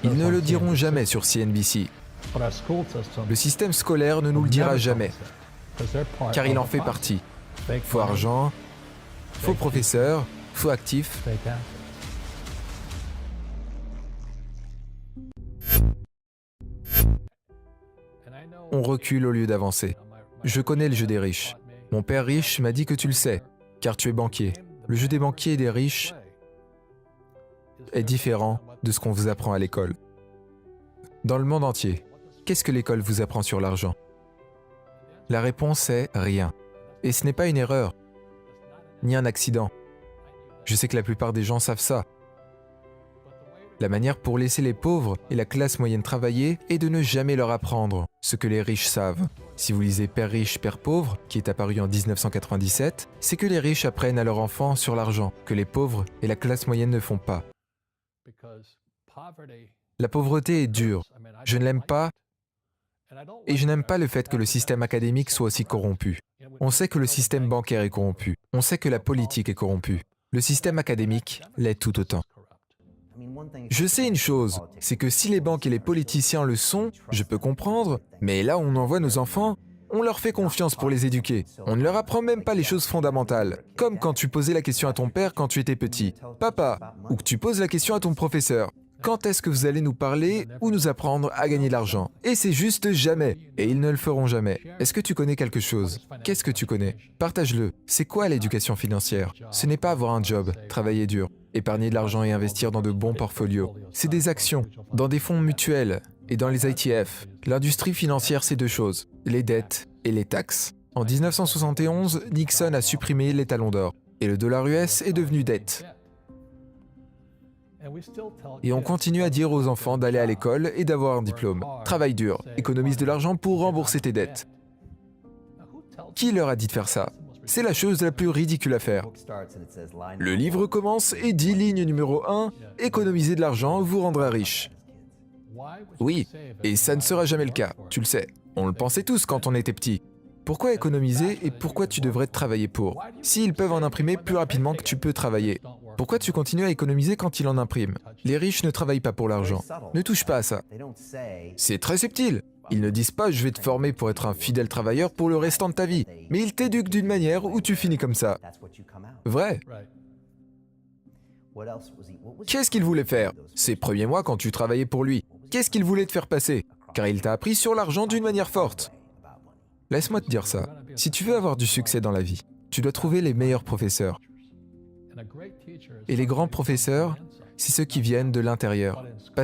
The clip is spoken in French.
Ils ne le diront jamais sur CNBC. Le système scolaire ne nous le dira jamais, car il en fait partie. Faux argent, faux professeurs, faux actifs. On recule au lieu d'avancer. Je connais le jeu des riches. Mon père riche m'a dit que tu le sais, car tu es banquier. Le jeu des banquiers et des riches est différent de ce qu'on vous apprend à l'école. Dans le monde entier, qu'est-ce que l'école vous apprend sur l'argent? La réponse est rien. Et ce n'est pas une erreur, ni un accident. Je sais que la plupart des gens savent ça. La manière pour laisser les pauvres et la classe moyenne travailler est de ne jamais leur apprendre ce que les riches savent. Si vous lisez Père riche, Père pauvre, qui est apparu en 1997, c'est que les riches apprennent à leurs enfants sur l'argent, que les pauvres et la classe moyenne ne font pas. La pauvreté est dure. Je ne l'aime pas et je n'aime pas le fait que le système académique soit aussi corrompu. On sait que le système bancaire est corrompu. On sait que la politique est corrompue. Le système académique l'est tout autant. Je sais une chose, c'est que si les banques et les politiciens le sont, je peux comprendre, mais là où on envoie nos enfants, on leur fait confiance pour les éduquer. On ne leur apprend même pas les choses fondamentales, comme quand tu posais la question à ton père quand tu étais petit, « Papa », ou que tu poses la question à ton professeur, « Quand est-ce que vous allez nous parler ou nous apprendre à gagner de l'argent ?» Et c'est juste jamais, et ils ne le feront jamais. Est-ce que tu connais quelque chose? Qu'est-ce que tu connais? Partage-le. C'est quoi l'éducation financière? Ce n'est pas avoir un job, travailler dur, épargner de l'argent et investir dans de bons portfolios. C'est des actions, dans des fonds mutuels et dans les ETF. L'industrie financière, c'est deux choses, les dettes et les taxes. En 1971, Nixon a supprimé les talons d'or et le dollar US est devenu dette. Et on continue à dire aux enfants d'aller à l'école et d'avoir un diplôme. Travaille dur, économise de l'argent pour rembourser tes dettes. Qui leur a dit de faire ça? C'est la chose la plus ridicule à faire. Le livre commence et dit ligne numéro 1, économiser de l'argent vous rendra riche. Oui, et ça ne sera jamais le cas, tu le sais. On le pensait tous quand on était petit. Pourquoi économiser et pourquoi tu devrais travailler pour? S'ils peuvent en imprimer plus rapidement que tu peux travailler, pourquoi tu continues à économiser quand ils en impriment? Les riches ne travaillent pas pour l'argent. Ne touche pas à ça. C'est très subtil. Ils ne disent pas « je vais te former pour être un fidèle travailleur pour le restant de ta vie », mais ils t'éduquent d'une manière où tu finis comme ça. Vrai. Qu'est-ce qu'il voulait faire? Ces premiers mois quand tu travaillais pour lui, qu'est-ce qu'il voulait te faire passer? Car il t'a appris sur l'argent d'une manière forte. Laisse-moi te dire ça. Si tu veux avoir du succès dans la vie, tu dois trouver les meilleurs professeurs. Et les grands professeurs, c'est ceux qui viennent de l'intérieur, pas